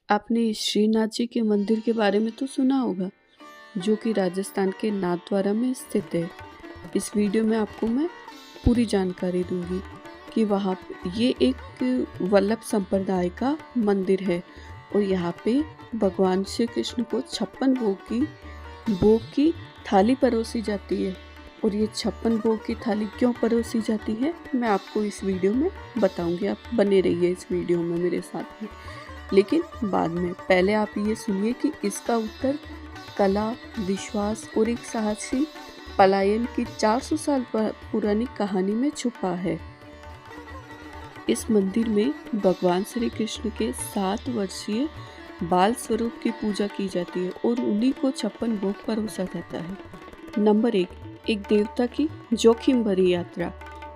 आपने श्रीनाथ जी के मंदिर के बारे में तो सुना होगा, जो कि राजस्थान के नाथद्वारा में स्थित है। इस वीडियो में आपको मैं पूरी जानकारी दूंगी कि वहाँ पे ये एक वल्लभ संप्रदाय का मंदिर है और यहाँ पे भगवान श्री कृष्ण को 56 भोग की थाली परोसी जाती है। और ये 56 भोग की थाली क्यों परोसी जाती है, मैं आपको इस वीडियो में बताऊंगी। आप बने रहिए इस वीडियो में मेरे साथ में, लेकिन बाद में। पहले आप ये सुनिए कि इसका उत्तर कला, विश्वास और एक साहसी पलायन की 400 साल पुरानी कहानी में छुपा है। इस मंदिर में भगवान श्री कृष्ण के 7 वर्षीय बाल स्वरूप की पूजा की जाती है और उन्हीं को 56 भोग परोसा जाता है। नंबर 1, एक देवता की जोखिम भरी यात्रा।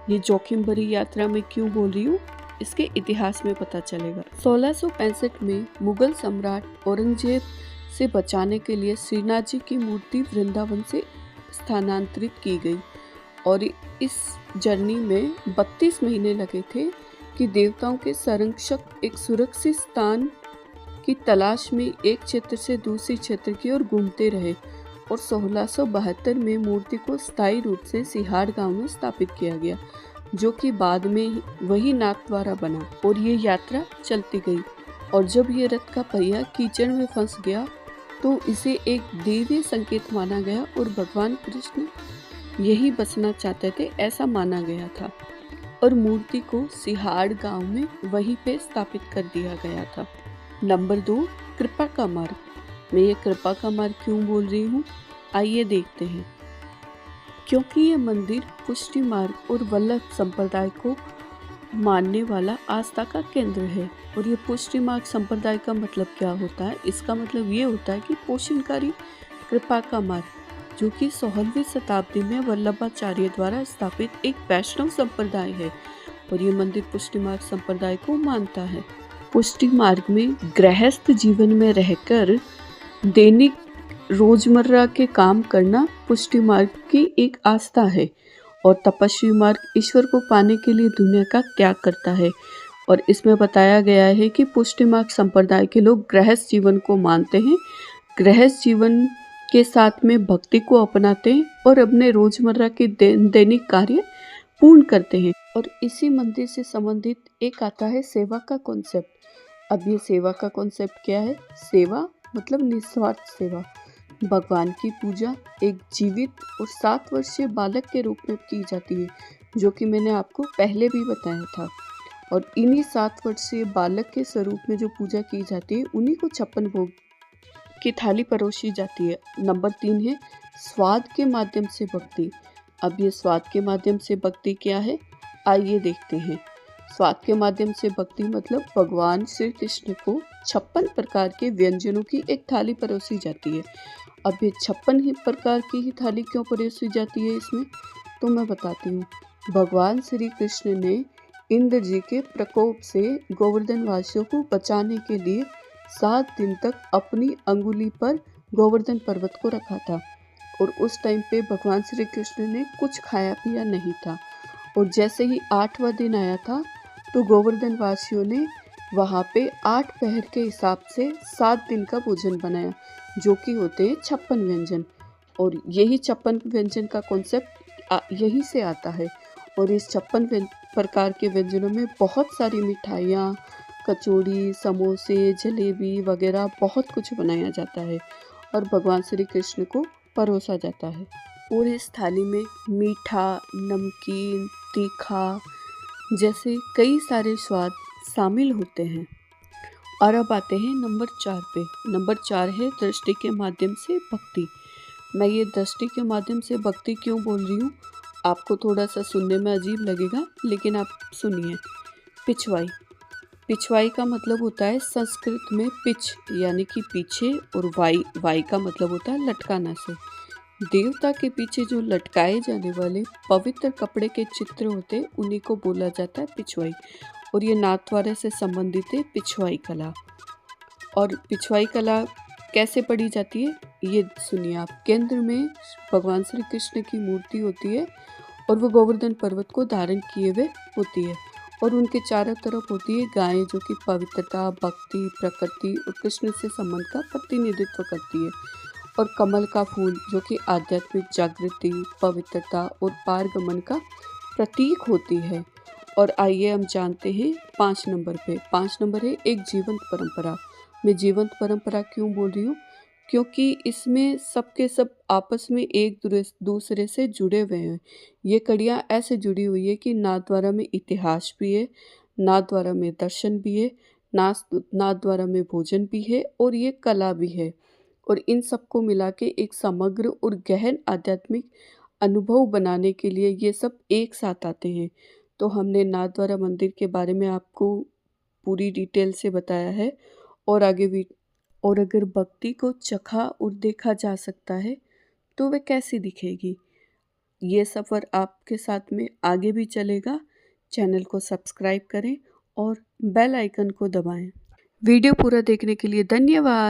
ये जोखिम भरी यात्रा मैं क्यों बोल रही हूँ, इसके इतिहास में पता चलेगा। 1665 में मुगल सम्राट औरंगजेब से बचाने के लिए श्रीनाथ जी की मूर्ति वृंदावन से स्थानांतरित की गई और इस जर्नी में 32 महीने लगे थे कि देवताओं के संरक्षक एक सुरक्षित स्थान की तलाश में एक क्षेत्र से दूसरे क्षेत्र की ओर घूमते रहे और 1672 में मूर्ति को स्थायी रूप से सिहाड़ गांव में स्थापित किया गया, जो कि बाद में वही नाथद्वारा बना। और ये यात्रा चलती गई और जब ये रथ का पहिया कीचड़ में फंस गया तो इसे एक दैवीय संकेत माना गया और भगवान कृष्ण यही बचना चाहते थे, ऐसा माना गया था और मूर्ति को सिहाड़ गांव में वहीं पे स्थापित कर दिया गया था। नंबर 2, कृपा का मार्ग। मैं ये कृपा का मार्ग क्यों बोल रही हूँ, आइए देखते हैं। क्योंकि ये मंदिर पुष्टि मार्ग और वल्लभ संप्रदाय को मानने वाला आस्था का केंद्र है। और ये पुष्टि मार्ग संप्रदाय का मतलब क्या होता है, इसका मतलब ये होता है कि पोषणकारी कृपा का मार्ग, जो कि 16वीं शताब्दी में वल्लभाचार्य द्वारा स्थापित एक वैष्णव संप्रदाय है और ये मंदिर पुष्टि मार्ग संप्रदाय को मानता है। पुष्टि मार्ग में गृहस्थ जीवन में रहकर दैनिक रोजमर्रा के काम करना पुष्टि मार्ग की एक आस्था है और तपस्वी मार्ग ईश्वर को पाने के लिए दुनिया का त्याग करता है। और इसमें बताया गया है कि पुष्टि मार्ग संप्रदाय के लोग गृहस्थ जीवन को मानते हैं, गृहस्थ जीवन के साथ में भक्ति को अपनाते हैं और अपने रोजमर्रा के दैनिक कार्य पूर्ण करते हैं। और इसी मंदिर से संबंधित एक आता है सेवा का कॉन्सेप्ट। अब ये सेवा का कॉन्सेप्ट क्या है, सेवा मतलब निस्वार्थ सेवा। भगवान की पूजा एक जीवित और 7 वर्षीय बालक के रूप में की जाती है, जो कि मैंने आपको पहले भी बताया था। और इन्हीं 7 वर्षीय बालक के स्वरूप में जो पूजा की जाती है, उन्हीं को 56 भोग की थाली परोसी जाती है। नंबर 3 है स्वाद के माध्यम से भक्ति। अब ये स्वाद के माध्यम से भक्ति क्या है, आइए देखते हैं। स्वाद के माध्यम से भक्ति मतलब भगवान श्री कृष्ण को 56 प्रकार के व्यंजनों की एक थाली परोसी जाती है। अब ये 56 ही प्रकार की ही थाली क्यों परोसी जाती है इसमें, तो मैं बताती हूँ। भगवान श्री कृष्ण ने इंद्र जी के प्रकोप से गोवर्धन वासियों को बचाने के लिए 7 दिन तक अपनी अंगुली पर गोवर्धन पर्वत को रखा था और उस टाइम पे भगवान श्री कृष्ण ने कुछ खाया पिया नहीं था। और जैसे ही 8वां दिन आया था तो गोवर्धन वासियों ने वहाँ पे 8 पहर के हिसाब से 7 दिन का भोजन बनाया, जो कि होते हैं 56 व्यंजन। और यही 56 व्यंजन का कॉन्सेप्ट यही से आता है। और इस 56 प्रकार के व्यंजनों में बहुत सारी मिठाइयाँ, कचौड़ी, समोसे, जलेबी वगैरह बहुत कुछ बनाया जाता है और भगवान श्री कृष्ण को परोसा जाता है। और इस थाली में मीठा, नमकीन, तीखा जैसे कई सारे स्वाद शामिल होते हैं। और अब आते हैं नंबर 4 पे। नंबर 4 है दृष्टि के माध्यम से भक्ति। मैं ये दृष्टि के माध्यम से भक्ति क्यों बोल रही हूँ, आपको थोड़ा सा सुनने में अजीब लगेगा, लेकिन आप सुनिए। पिछवाई। पिछवाई का मतलब होता है संस्कृत में पिछ यानी कि पीछे और वाई का मतलब होता है लटकाना से। देवता के पीछे जो लटकाए जाने वाले पवित्र कपड़े के चित्र होते हैं, उन्हीं को बोला जाता है पिछवाई। और ये नाथद्वारा से संबंधित है पिछवाई कला। और पिछवाई कला कैसे पढ़ी जाती है, ये सुनिए आप। केंद्र में भगवान श्री कृष्ण की मूर्ति होती है और वो गोवर्धन पर्वत को धारण किए हुए होती है और उनके चारों तरफ होती है गायें जो कि पवित्रता, भक्ति, प्रकृति और कृष्ण से संबंध का प्रतिनिधित्व करती है। और कमल का फूल जो कि आध्यात्मिक जागृति, पवित्रता और पारगमन का प्रतीक होती है। और आइए हम जानते हैं 5 नंबर पे। 5 नंबर है एक जीवंत परंपरा। मैं जीवंत परंपरा क्यों बोल रही हूँ? क्योंकि इसमें सबके सब आपस में एक दूसरे से जुड़े हुए हैं। ये कड़ियाँ ऐसे जुड़ी हुई है कि नाथद्वारा में इतिहास भी है, नाथद्वारा में दर्शन भी है, नाथद्वारा में भोजन भी है और ये कला भी है। और इन सबको मिला के एक समग्र और गहन आध्यात्मिक अनुभव बनाने के लिए ये सब एक साथ आते हैं। तो हमने नाथद्वारा मंदिर के बारे में आपको पूरी डिटेल से बताया है। और आगे भी, और अगर भक्ति को चखा और देखा जा सकता है तो वह कैसी दिखेगी? ये सफ़र आपके साथ में आगे भी चलेगा। चैनल को सब्सक्राइब करें और बेल आइकन को दबाएं। वीडियो पूरा देखने के लिए धन्यवाद।